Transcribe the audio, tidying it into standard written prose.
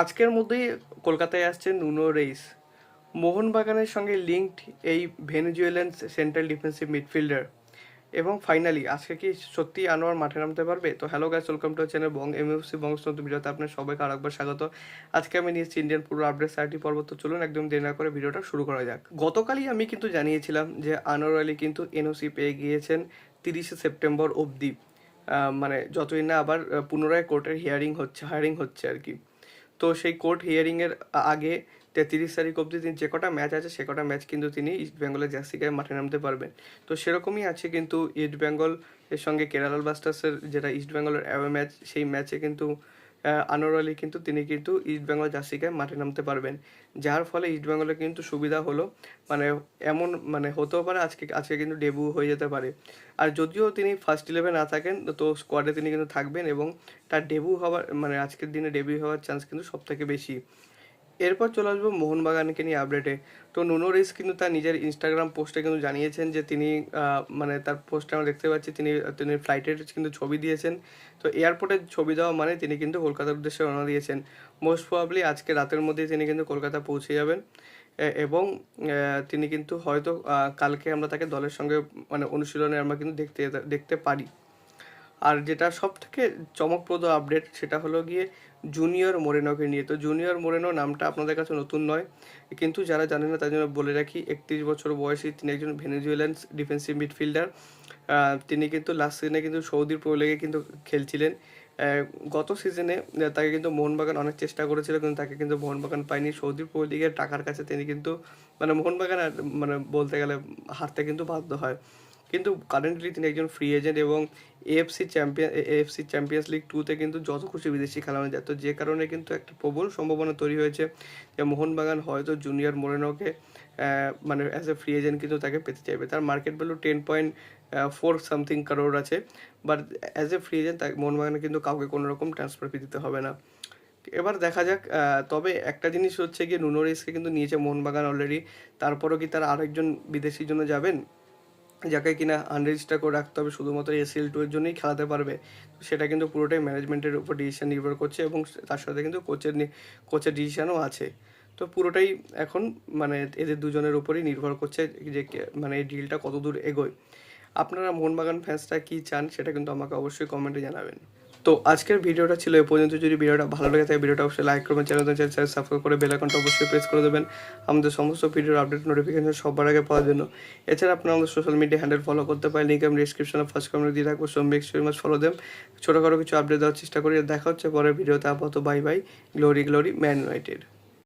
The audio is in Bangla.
আজকের মধ্যেই কলকাতায় আসছে নুনো রেইস। মোহনবাগানের সঙ্গে লিঙ্কড এই ভেনেজুয়েলান সেন্ট্রাল ডিফেন্সিভ মিডফিল্ডার। এবং ফাইনালি আজকে কি সত্যি আনোয়ার মাঠে নামতে পারবে? তো hello guys, welcome to channel MFC বংশ নতুন ভিডিওতে আপনার সবাইকে আরেকবার স্বাগত। আজকে আমি নিয়েছি ইন্ডিয়ান পুরো আপডেট 30 পর্ব। তো চলুন একদম দেরি না করে ভিডিওটা শুরু করা যাক। গতকালই আমি কিন্তু জানিয়েছিলাম যে আনোয়ার আলী কিন্তু এনওসি পেয়ে গিয়েছেন 30শে সেপ্টেম্বর অবধি। মানে যতই না আবার পুনরায় কোর্টের হায়ারিং হচ্ছে আর কি। তো সেই কোর্ট হিয়ারিংয়ের আগে 33 তারিখ অবধি তিনি যে কটা ম্যাচ আছে সে কটা ম্যাচ কিন্তু তিনি ইস্ট বেঙ্গলের জার্সি গায়ে মাঠে নামতে পারবেন। তো সেরকমই আছে কিন্তু ইস্ট বেঙ্গল এর সঙ্গে কেরালা ব্লাস্টার্সের যেটা ইস্ট বেঙ্গলের অ্যাওয়ে ম্যাচ, সেই ম্যাচে কিন্তু আনোয়ার আলী কিন্তু ইস্ট বেঙ্গল জার্সি গায়ে মাঠে নামতে পারবেন, যার ফলে ইস্ট বেঙ্গলের কিন্তু সুবিধা হলো। মানে এমন মানে হতেও পারে আজকে কিন্তু ডেবু হয়ে যেতে পারে। আর যদিও তিনি ফার্স্ট 11 না থাকেন তো স্কোয়াডে তিনি কিন্তু থাকবেন এবং তার ডেবু হওয়ার মানে আজকের দিনে ডেবু হওয়ার চান্স কিন্তু সবথেকে বেশি। এরপর চলে আসবো মোহনবাগানকে নিয়ে আপডেটে। তো নুনো রিস কিন্তু তার নিজের ইনস্টাগ্রাম পোস্টে কিন্তু জানিয়েছেন যে তিনি মানে তার পোস্টে আমরা দেখতে পাচ্ছি তিনি ফ্লাইটের কিন্তু ছবি দিয়েছেন। তো এয়ারপোর্টের ছবি দেওয়া মানে তিনি কিন্তু কলকাতার উদ্দেশ্যে রওনা দিয়েছেন। মোস্ট প্রবাবলি আজকে রাতের মধ্যেই তিনি কিন্তু কলকাতা পৌঁছে যাবেন। এবং তিনি কিন্তু হয়তো কালকে আমরা তাকে দলের সঙ্গে মানে অনুশীলনে আমরা কিন্তু দেখতে পারি। আর যেটা সব থেকে চমকপ্রদ আপডেট সেটা হলো গিয়ে জুনিয়র মোরেনোকে নিয়ে। তো জুনিয়র মোরেনো নামটা আপনাদের কাছে নতুন নয়, কিন্তু যারা জানেন না তার জন্য বলে রাখি, 31 বছর বয়সী তিনি একজন ভেনেজুয়েলান ডিফেন্সিভ মিডফিল্ডার। তিনি কিন্তু লাস্ট সিজনে কিন্তু সৌদির প্রো লিগে কিন্তু খেলছিলেন। গত সিজনে তাকে কিন্তু মোহনবাগান অনেক চেষ্টা করেছিল, কিন্তু তাকে কিন্তু মোহনবাগান পায়নি। সৌদির প্রো লিগের টাকার কাছে তিনি কিন্তু মানে মোহনবাগান মানে বলতে গেলে হারতে কিন্তু বাধ্য হয়। কিন্তু কারেন্টলি তিনি একজন ফ্রি এজেন্ট এবং এএফসি চ্যাম্পিয়ন্স লিগ 2-তে কিন্তু যত খুশি বিদেশি খেলানো যায়। তো যে কারণে কিন্তু একটা প্রবল সম্ভাবনা তৈরি হয়েছে যে মোহনবাগান হয়তো জুনিয়র মোরেনোকে মানে অ্যাজ এ ফ্রি এজেন্ট কিন্তু তাকে পেতে চাইবে। তার মার্কেট ভ্যালু 10.4 সামথিং কারোর আছে, but as a free agent তাকে মোহনবাগানে কিন্তু কাউকে কোনো রকম ট্রান্সফার ফি দিতে হবে না। এবার দেখা যাক। তবে একটা জিনিস হচ্ছে গিয়ে নুনো রিসকে কিন্তু নিয়েছে মোহনবাগান অলরেডি। তারপরও কি তারা আরেকজন বিদেশির জন্য যাবেন, যাকে কিনা আনরেজিস্টার করে রাখতে হবে, শুধুমাত্র ACL2 এর জন্যই খেলাতে পারবে? তো সেটা কিন্তু পুরোটাই ম্যানেজমেন্টের উপর ডিসিশন নির্ভর করছে এবং তার সাথে কিন্তু কোচের ডিসিশনও আছে। তো পুরোটাই এখন মানে এদের দুজনের উপরই নির্ভর করছে যে মানে এই ডিলটা কত দূর এগোয়। আপনারা মোহনবাগান ফ্যান্সটা কী চান সেটা কিন্তু আমাকে অবশ্যই কমেন্টে জানাবেন। তো আজকের ভিডিওটা ছিল এ পর্যন্ত। যদি ভিডিওটা ভালো লাগে থাকে ভিডিওটা অবশ্যই লাইক করবেন, চ্যানেল সাবস্ক্রাইব করে বেল আইকনটা অবশ্যই প্রেস করে দেবেন আমাদের সমস্ত ভিডিওর আপডেট নোটিফিকেশন সবার আগে পাওয়ার জন্য। এছাড়া আপনারা আমাদের সোশ্যাল মিডিয়া হ্যান্ডেল ফলো করতে পারেন, লিঙ্ক আমি ডিসক্রিপশনে ফার্স্ট কমেন্ট দিয়ে রাখবো। So make sure must follow them. ছোটোখাটো কিছু আপডেট দেওয়ার চেষ্টা করি। দেখা হচ্ছে পরের ভিডিওতে। আপাতত bye bye. Glory man United.